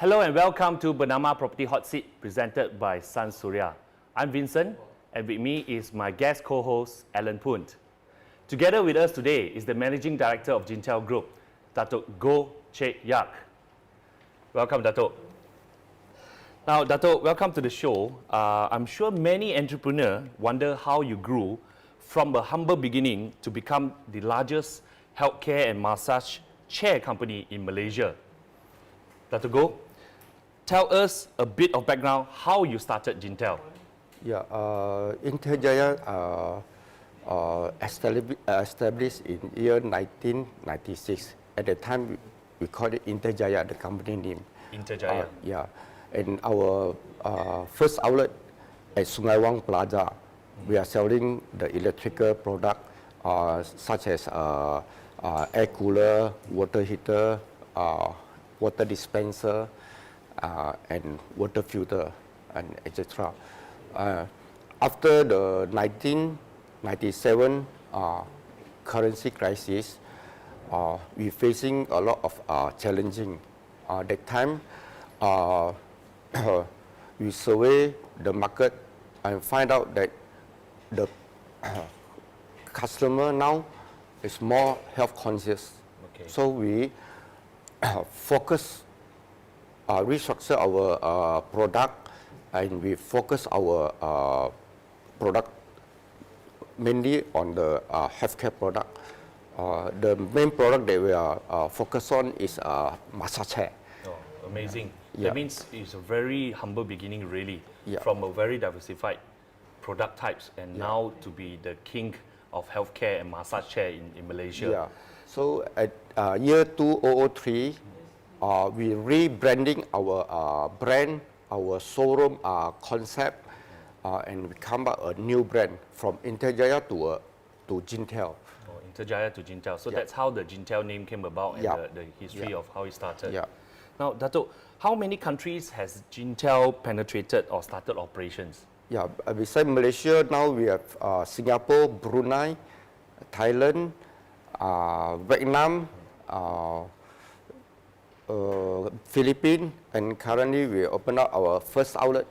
Hello and welcome to BERNAMA Property Hot Seat presented by Sun Surya. I'm Vincent and with me is my guest co-host Alan Punt. Together with us today is the Managing Director of Gintell Group, Dato Goh Cheh Yak. Welcome, Dato. Now, Dato, welcome to the show. I'm sure many entrepreneurs wonder how you grew from a humble beginning to become the largest healthcare and massage chair company in Malaysia. Dato Goh, tell us a bit of background how you started Gintell. Yeah, Intell established in year 1996. At the time, we called it Intell, the company name. Intell. Yeah, and our first outlet at Sungai Wang Plaza, we are selling the electrical product such as air cooler, water heater, water dispenser, and water filter, and etc. After the 1997 currency crisis, we're facing a lot of challenging. That time, we survey the market and find out that the customer now is more health conscious. Okay. So we focus, restructure our product, and we focus our product mainly on the healthcare product. The main product that we are focused on is massage chair. Oh, amazing. Yeah. That means it's a very humble beginning, really, Yeah. from a very diversified product types, and now to be the king of healthcare and massage chair in Malaysia. Yeah. So at year 2003, we rebranding our brand, our showroom concept, and we come up a new brand from Intell to Gintell. Oh, Intell to Gintell. So Yeah. that's how the Gintell name came about and Yeah. the history Yeah. of how it started. Yeah. Now, Dato, how many countries has Gintell penetrated or started operations? Yeah. Besides Malaysia, now we have Singapore, Brunei, Thailand, Vietnam, Philippines, and currently we open up our first outlet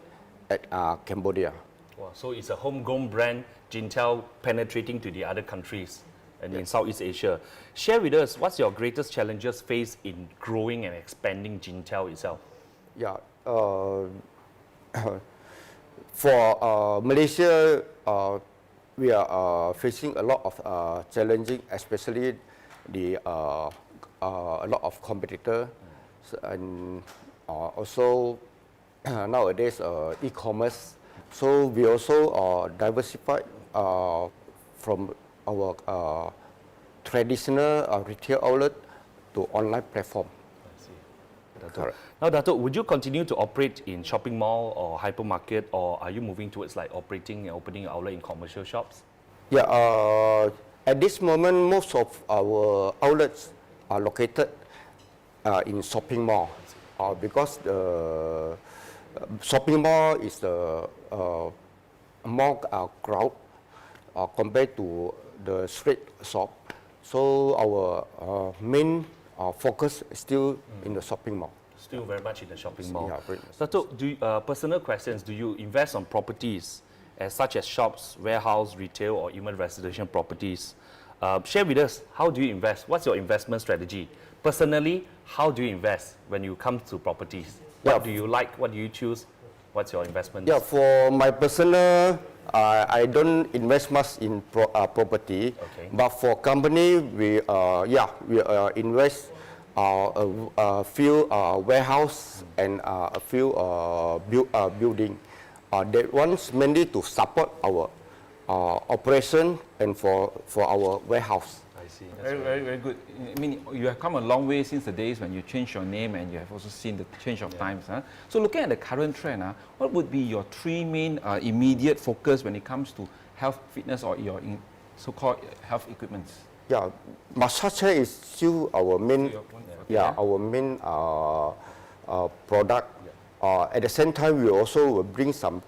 at Cambodia. Wow, so it's a homegrown brand, Gintell, penetrating to the other countries and in Southeast Asia. Share with us, what's your greatest challenges faced in growing and expanding Gintell itself? Yeah. For Malaysia, we are facing a lot of challenging, especially the a lot of competitor, and also nowadays e-commerce. So we also diversified from our traditional retail outlet to online platform. I see. Dato. Correct. Now, Dato, would you continue to operate in shopping mall or hypermarket, or are you moving towards like operating and opening an outlet in commercial shops? Yeah, at this moment, most of our outlets are located in shopping mall because the shopping mall is the more crowd compared to the street shop. So our main focus is still in the shopping mall. Still very much in the shopping mall. Yeah, very much. Dato, personal questions, do you invest on properties such as shops, warehouse, retail, or even residential properties? Share with us, how do you invest? What's your investment strategy? Personally, how do you invest when you come to properties? What do you like? What do you choose? What's your investment? Yeah, for my personal, I don't invest much in property. Okay. But for company, we invest a few warehouse and a few building. that one's mainly to support our operation and for our warehouse. I see. Very good. I mean, you have come a long way since the days when you changed your name, and you have also seen the change of times. Huh? So looking at the current trend, what would be your three main immediate focus when it comes to health, fitness, or your so-called health equipments? Yeah, massage chair is still our main, our main product. At the same time, we also will bring some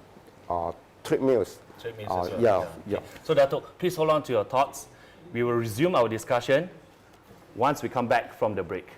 treadmills. As well. Yeah. So Dato, please hold on to your thoughts. We will resume our discussion once we come back from the break.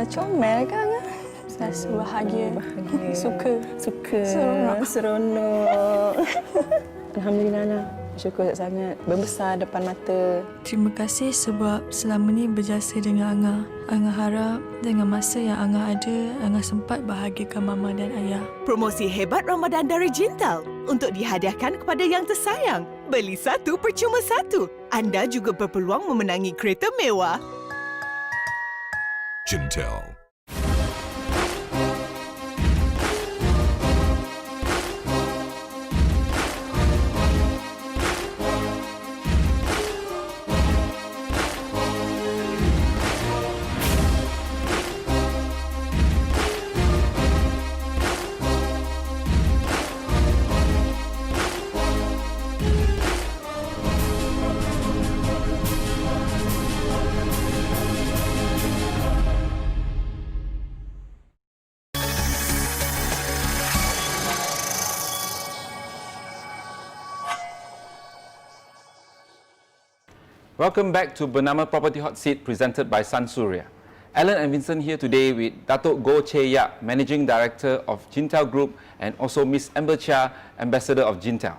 Comel kan? Rasa bahagia. Suka. Seronok. Alhamdulillah, Ana. Syukur sangat. Membesar depan mata. Terima kasih sebab selama ni berjasa dengan Anga. Anga harap dengan masa yang Anga ada, Anga sempat bahagiakan Mama dan Ayah. Promosi hebat Ramadan dari Gintell untuk dihadiahkan kepada yang tersayang. Beli satu percuma satu. Anda juga berpeluang memenangi kereta mewah. Gintell. Welcome back to BERNAMA Property Hot Seat presented by Sun Surya. Alan and Vincent here today with Dato Goh Cheh Yak, Managing Director of Gintell Group, and also Miss Amber Chia, Ambassador of Gintell.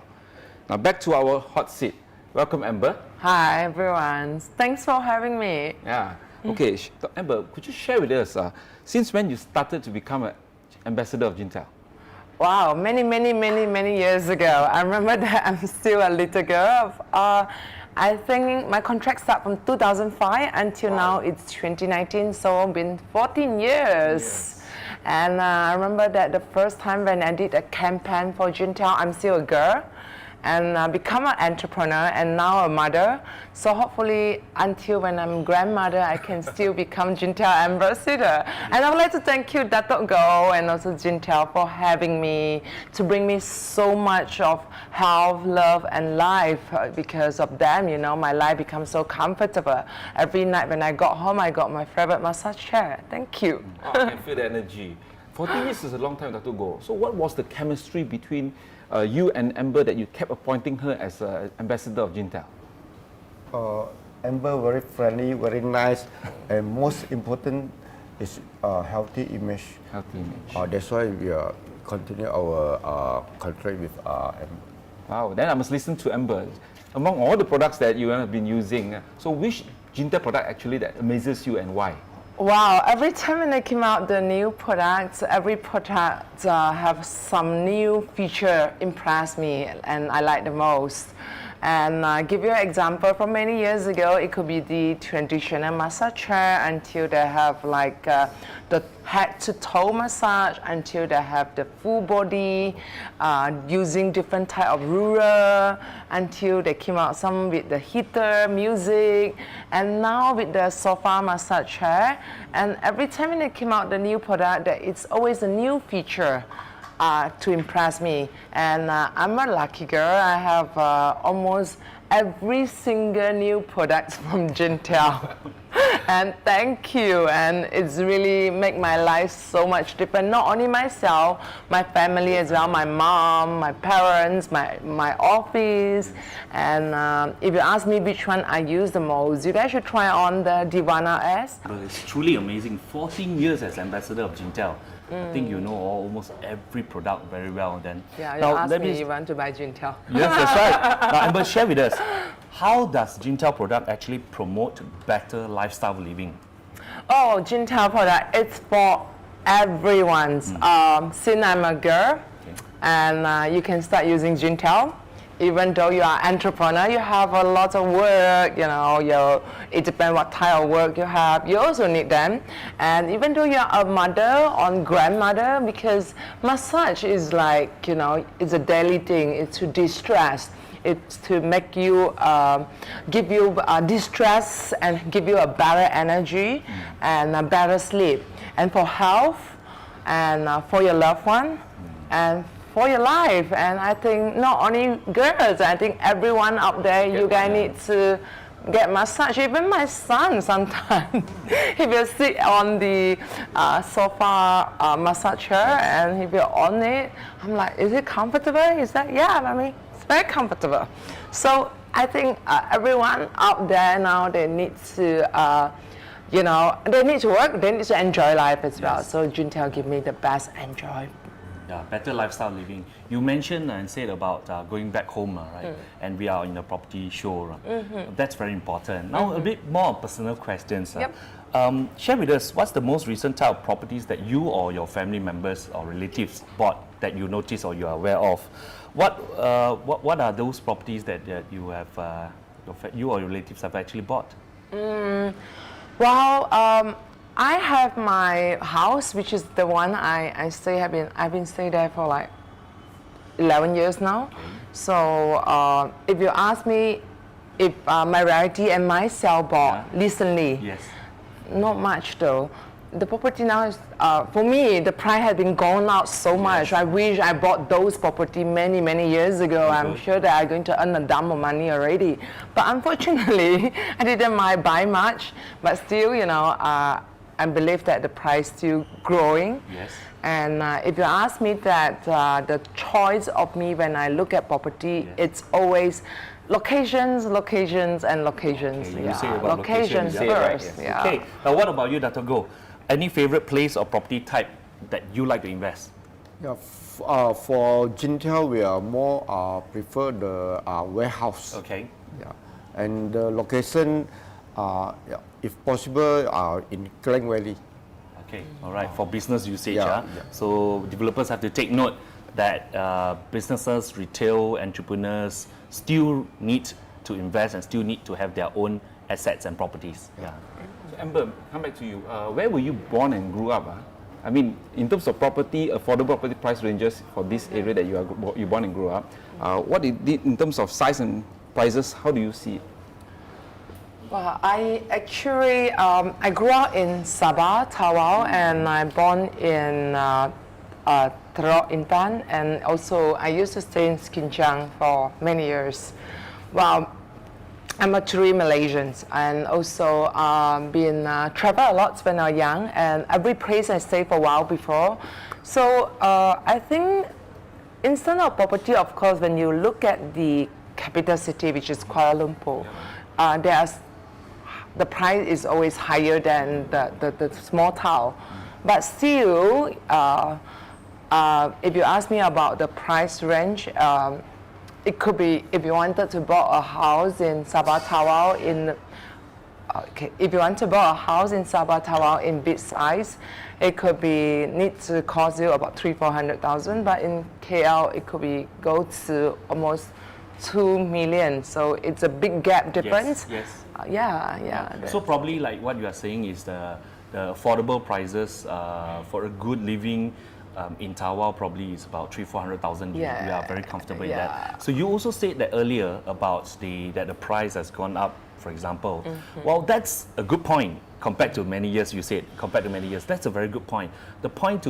Now back to our hot seat. Welcome, Amber. Hi everyone, thanks for having me. Yeah. Okay, Amber, could you share with us since when you started to become an Ambassador of Gintell? Wow, many years ago. I remember that I'm still a little girl. I think my contract started from 2005 until now it's 2019, so it's been 14 years. Yes. And I remember that the first time when I did a campaign for Gintell, I'm still a girl, and become an entrepreneur and now a mother. So hopefully until when I'm grandmother, I can still become Gintell Ambassador. And I would like to thank you, Dato Goh, and also Gintell for having me, to bring me so much of health, love and life. Because of them, you know, my life becomes so comfortable. Every night when I got home, I got my favorite massage chair. Thank you. Oh, I can feel the energy. 14 years is a long time, Dato Goh. So what was the chemistry between you and Amber that you kept appointing her as Ambassador of Gintell? Amber very friendly, very nice, and most important is healthy image. Healthy image. That's why we continue our contract with Amber. Wow, then I must listen to Amber. Among all the products that you have been using, so which Gintell product actually that amazes you and why? Wow, every time when I came out the new products, every product have some new feature impress me and I like the most. And give you an example, from many years ago, it could be the traditional massage chair until they have like the head to toe massage, until they have the full body, using different type of ruler, until they came out some with the heater, music, and now with the sofa massage chair. And every time when they came out the new product, it's always a new feature to impress me. And I'm a lucky girl. I have almost every single new product from Gintell. And thank you. And it's really make my life so much different. Not only myself, my family as well, my mom, my parents, my office. And if you ask me which one I use the most, you guys should try on the Divana S. It's truly amazing. 14 years as Ambassador of Gintell. I think you know almost every product very well then. Yeah, you ask me, you want to buy Gintell. Yes, that's right. Now, Amber, share with us, how does Gintell product actually promote better lifestyle living? Oh, Gintell product, it's for everyone. Since I'm a girl, and you can start using Gintell. Even though you are an entrepreneur, you have a lot of work, you know, it depends what type of work you have, you also need them. And even though you're a mother or grandmother, because massage is like, you know, it's a daily thing, it's to distress. It's to make you, give you distress and give you a better energy and a better sleep. And for health, and for your loved one, and for your life. And I think not only girls, I think everyone out there, you guys need to get massage. Even my son sometimes, he will sit on the sofa massage chair, and he will on it. I'm like, is it comfortable? He's like, yeah, mommy, it's very comfortable. So I think everyone out there now, they need to, you know, they need to work, they need to enjoy life as well. So Gintell give me the best enjoy. Yeah, better lifestyle living. You mentioned and said about going back home, right? And we are in a property show. Right? That's very important. Now, a bit more personal questions. Share with us, what's the most recent type of properties that you or your family members or relatives bought that you notice or you are aware of? What are those properties that you have, you or your relatives have actually bought? Well, I have my house, which is the one I've been staying there for like 11 years now. So if you ask me if my relative and myself bought recently, not much though. The property now is, for me, the price has been gone out so much. I wish I bought those property many years ago. I'm sure that I'm going to earn a dump of money already. But unfortunately, I didn't buy much. But still, you know, I believe that the price still growing. And if you ask me that the choice of me when I look at property, it's always locations, locations, and locations. Okay, you say about locations first. Okay, now what about you, Dato Goh? Any favorite place or property type that you like to invest? Yeah, for Gintell, we are more prefer the warehouse. Okay. Yeah, and the location, if possible, in Klang Valley. Okay, all right. For business usage, Yeah. so developers have to take note that businesses, retail entrepreneurs still need to invest and still need to have their own assets and properties. Yeah. So Amber, come back to you. Where were you born and grew up? I mean, in terms of property, affordable property price ranges for this area that you born and grew up, what it did in terms of size and prices, how do you see it? Well, I actually, I grew up in Sabah, Tawau, and I born in Teluk Intan, and also I used to stay in Skinchang for many years. Well, I'm a true Malaysian, and also been travel a lot when I was young, and every place I stayed for a while before. So I think instead of property, of course, when you look at the capital city, which is Kuala Lumpur, the price is always higher than the small town. But still, if you ask me about the price range, it could be, if you wanted to buy a house in Sabah Tawau if you want to buy a house in Sabah Tawau in big size, it could be need to cost you about 300,000-400,000. But in KL, it could be go to almost 2 million. So it's a big gap difference. Yes. Yeah. So probably like what you are saying is the affordable prices for a good living in Tawau probably is about 300,000-400,000. We are very comfortable in that. So you also said that earlier about that the price has gone up, for example. Well, that's a good point compared to many years. You said compared to many years. That's a very good point. The point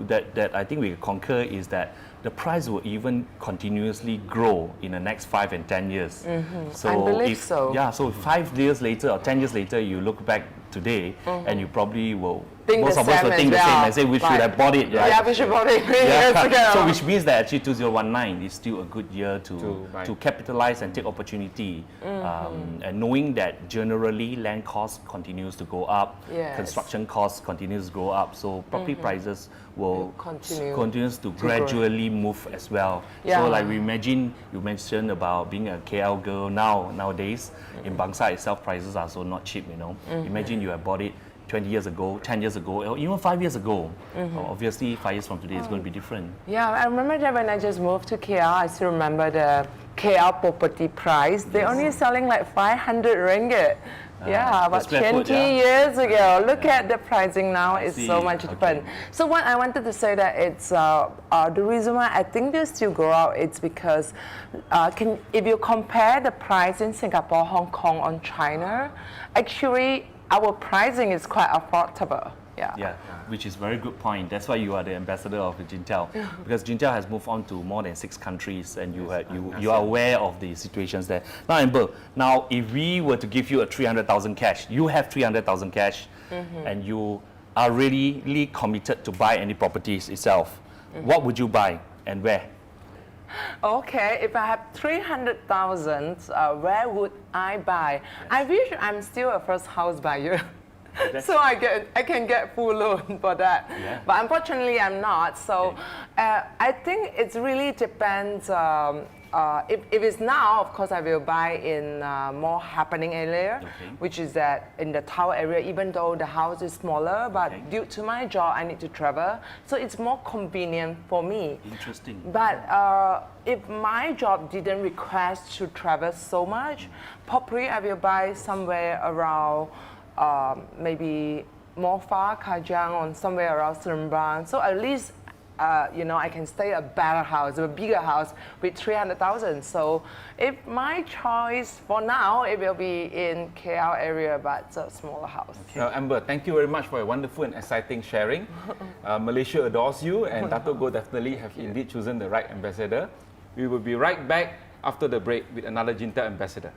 that I think we concur is that the price will even continuously grow in the next 5 and 10 years. So I believe so. Yeah, so 5 years later or 10 years later, you look back today and you probably will, Think most the of us will same think the as same well. and say we should Right. have bought it, right? Yeah, we should bought it 3 years ago. So which means that actually 2019 is still a good year buy. to capitalize and take opportunity. And knowing that generally land cost continues to go up, Yes. construction costs continues to go up, so property prices will continues to grow. gradually move as well. Yeah. So like we imagine, you mentioned about being a KL girl nowadays, in Bangsar itself prices are so not cheap, you know. Imagine you have bought it 20 years ago, 10 years ago, or even 5 years ago. Obviously 5 years from today it's going to be different. Yeah, I remember that when I just moved to KL, I still remember the KL property price. They're only selling like 500 ringgit. Yeah, about square 20 foot, yeah. years ago. Look at the pricing now, it's so see. much Okay. different. So what I wanted to say that it's the reason why I think they still grow out, it's because if you compare the price in Singapore, Hong Kong, or China, actually our pricing is quite affordable. Yeah, which is very good point. That's why you are the ambassador of Gintell, because Gintell has moved on to more than 6 countries, and you are aware of the situations there. Now, Amber, if we were to give you a 300,000 cash, you have 300,000 cash, and you are really committed to buy any properties itself. What would you buy and where? Okay, if I have 300,000, where would I buy? I wish I'm still a first house buyer. So I can get full loan for that. Yeah. But unfortunately, I'm not. So I think it really depends. If it's now, of course, I will buy in more happening area, which is that in the tower area, even though the house is smaller, but due to my job, I need to travel. So it's more convenient for me. Interesting. But if my job didn't request to travel so much, probably I will buy somewhere around maybe more far, Kajang, or somewhere around Seremban. So at least, I can stay a better house, a bigger house with 300,000. So if my choice for now, it will be in KL area, but it's a smaller house. Amber, thank you very much for a wonderful and exciting sharing. Malaysia adores you, and Dato Goh definitely have indeed chosen the right ambassador. We will be right back after the break with another Gintell ambassador.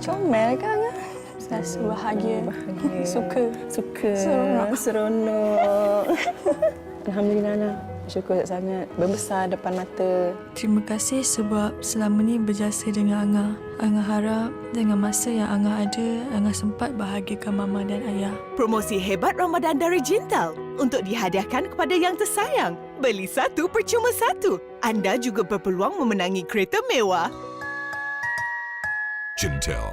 Comel kan? Rasa bahagia. Suka. Seronok. Alhamdulillah, Ana. Syukur sangat. Membesar depan mata. Terima kasih sebab selama ni berjasa dengan Angah. Angah harap dengan masa yang Angah ada, Angah sempat bahagiakan Mama dan Ayah. Promosi hebat Ramadan dari Gintell untuk dihadiahkan kepada yang tersayang. Beli 1 percuma 1. Anda juga berpeluang memenangi kereta mewah. Gintell.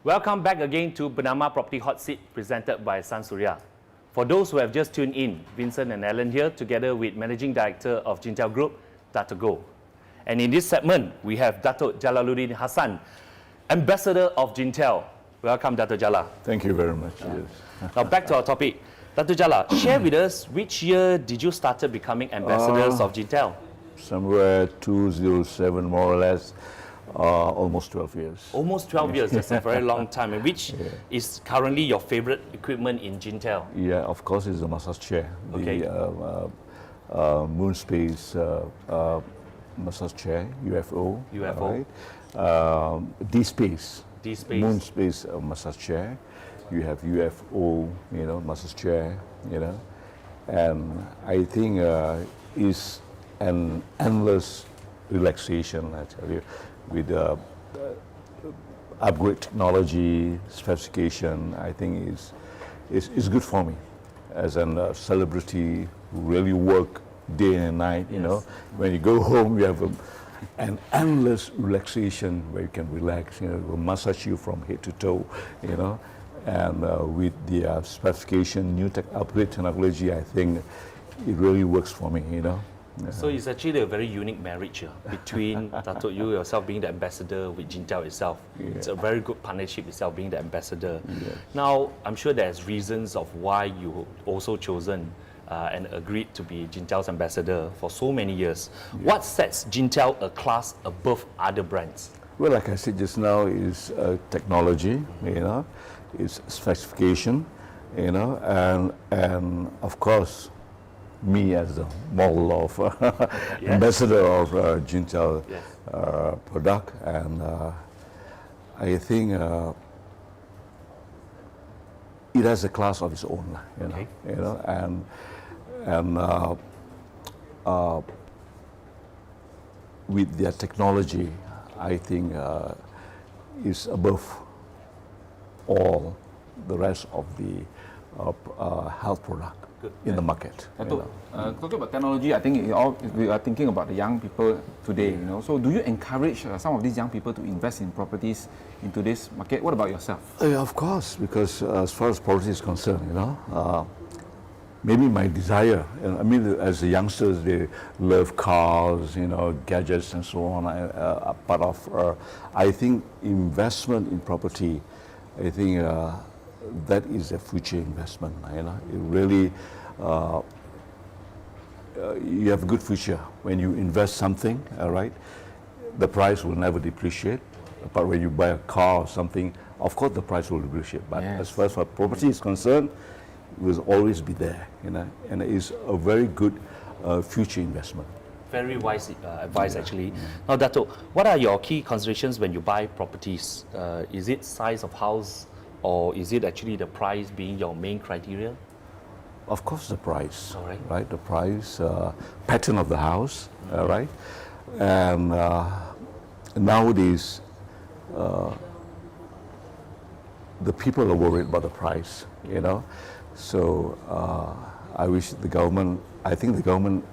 Welcome back again to BERNAMA Property Hot Seat presented by Sun Surya. For those who have just tuned in, Vincent and Alan here together with Managing Director of Gintell Group, Dato Goh. And in this segment, we have Dato Jalaluddin Hassan, Ambassador of Gintell. Welcome, Dato Jala. Thank you very much. Yes. Now back to our topic. Dato Jala, share with us which year did you started becoming ambassadors of Gintell? Somewhere 207, more or less, almost 12 years. Almost 12 years, that's a very long time. And which is currently your favorite equipment in Gintell? Yeah, of course, it's a massage chair. Okay. The Moon Space massage chair, UFO. UFO. Right? D-Space. D-Space. Moon Space massage chair. You have UFO, massage chair, And I think it's an endless relaxation, I tell you, with upgrade technology, specification. I think it's good for me as a celebrity who really work day and night. When you go home, you have an endless relaxation where you can relax. We'll massage you from head to toe. And with the specification, new upgrade technology, I think it really works for me. So it's actually a very unique marriage between Dato, you yourself being the ambassador with Gintell itself. Yeah. It's a very good partnership itself being the ambassador. Yes. Now, I'm sure there's reasons of why you also chosen and agreed to be Gintell's ambassador for so many years. Yeah. What sets Gintell a class above other brands? Well, like I said just now, is technology, it's specification, and of course, me as the model of ambassador of Gintell product, and I think it has a class of its own, and with their technology, I think is above all the rest of the health product in the market. Talking about technology, I think we are thinking about the young people today. So, do you encourage some of these young people to invest in properties in today's market? What about yourself? Of course, because as far as property is concerned, maybe my desire. As the youngsters, they love cars, gadgets, and so on. Part of, I think, investment in property. I think that is a future investment. It really, you have a good future when you invest something. All right, the price will never depreciate. But when you buy a car or something, of course the price will depreciate. But as far as property is concerned, it will always be there. And it is a very good future investment. Very wise advice, actually. Now, Dato, what are your key considerations when you buy properties? Is it size of house, or is it actually the price being your main criteria? Of course, the price. All right. Right, the price, pattern of the house, right, and nowadays the people are worried about the price. So I wish the government. I think the government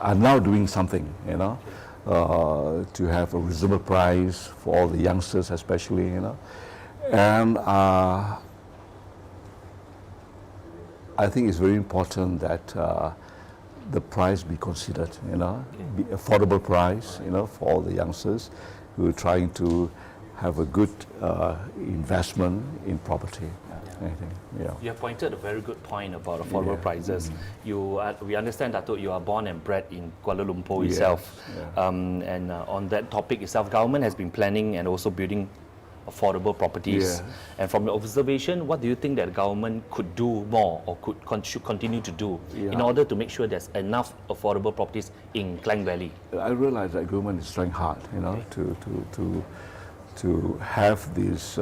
are now doing something, to have a reasonable price for all the youngsters, especially, and I think it's very important that the price be considered, be affordable price, for all the youngsters who are trying to have a good investment in property. I think, You have pointed a very good point about affordable prices. We understand that you are born and bred in Kuala Lumpur itself. And on that topic itself, government has been planning and also building affordable properties. And from your observation, what do you think that the government could do more or should continue to do in order to make sure there's enough affordable properties in Klang Valley? I realize that government is trying hard, to have this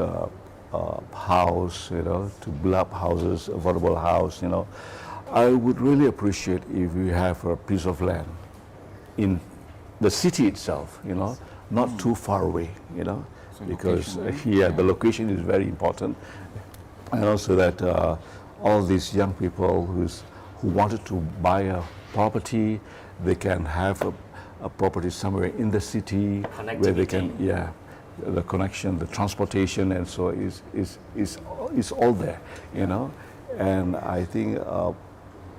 house, to build up houses, affordable house, I would really appreciate if we have a piece of land in the city itself, not too far away, because the location is very important, and also that all these young people who wanted to buy a property, they can have a property somewhere in the city where they can the connection, the transportation, and so is all there, you know. And I think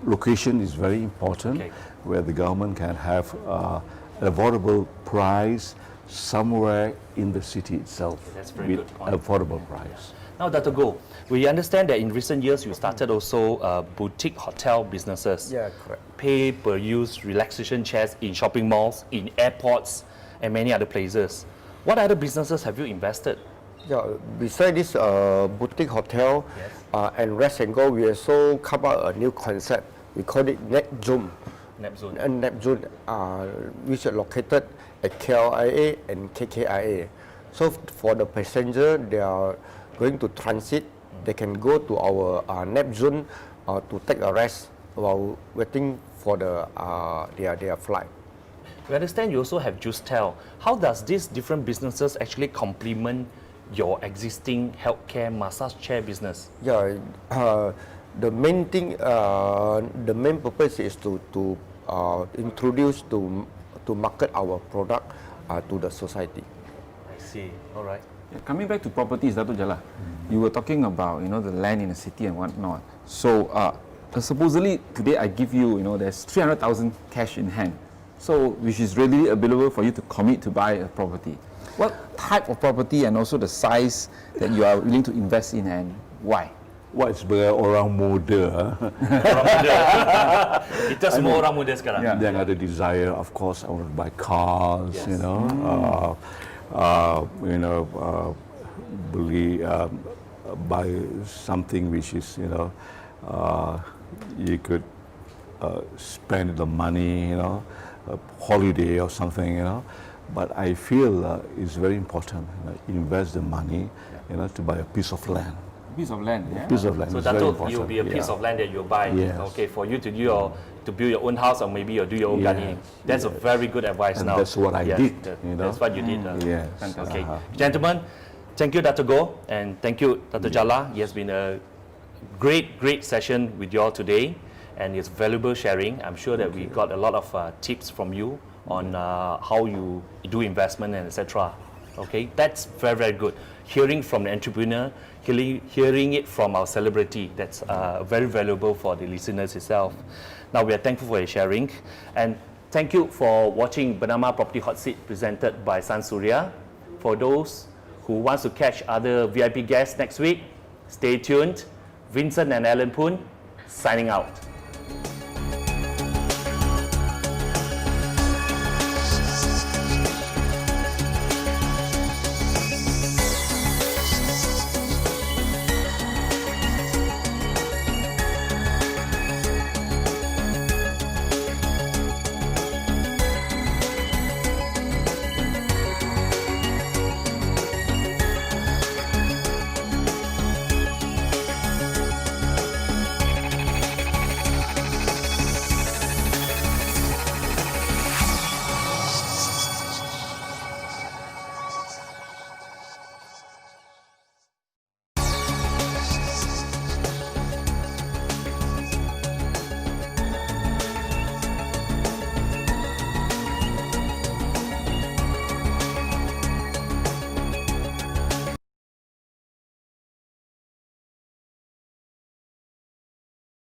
location is very important, where the government can have an affordable price somewhere in the city itself. That's a very with good point. affordable price. Now, Dato Goh, we understand that in recent years you started also boutique hotel businesses. Yeah, correct. Pay per use relaxation chairs in shopping malls, in airports, and many other places. What other businesses have you invested? Yeah, beside this boutique hotel and rest and go, we also come out a new concept. We call it Net Zone. Nepzone. And Net Zone, which are located at KLIA and KKIA. So for the passenger, they are going to transit. They can go to our Net Zone to take a rest while waiting for their flight. We understand you also have Justel. How does these different businesses actually complement your existing healthcare massage chair business? Yeah, the main thing, the main purpose is to introduce, to market our product to the society. I see. All right. Yeah, coming back to properties, Dato Jala, you were talking about the land in the city and whatnot. So supposedly today I give you there's 300,000 cash in hand, so which is readily available for you to commit to buy a property. What type of property and also the size that you are willing to invest in and why? Wah, sebagai orang muda, Orang muda. Kita semua orang muda sekarang. Yeah. yang ada desire, of course, I want to buy cars, Yes. beli, buy something which is, you could spend the money, a holiday or something, But I feel it's very important, invest the money, to buy a piece of land. Piece of land, yeah? Piece of land So is very Dato, important. you'll be a piece yeah. of land that you'll buy. Yes. Okay, for you to build your own house or maybe you do your own Yes. gardening. That's a very good advice And now. that's what I Yes, did, That's what you did. Yes. Okay, gentlemen, thank you, Dato Goh, and thank you, Dato Jala. It has been a great session with you all today, and it's valuable sharing. I'm sure that we got a lot of tips from you on how you do investment and etc. Okay, that's very good. Hearing from the entrepreneur, hearing it from our celebrity, that's very valuable for the listeners itself. Now we are thankful for your sharing, and thank you for watching BERNAMA Property Hot Seat presented by Sun Surya. For those who wants to catch other VIP guests next week, stay tuned. Vincent and Alan Poon signing out.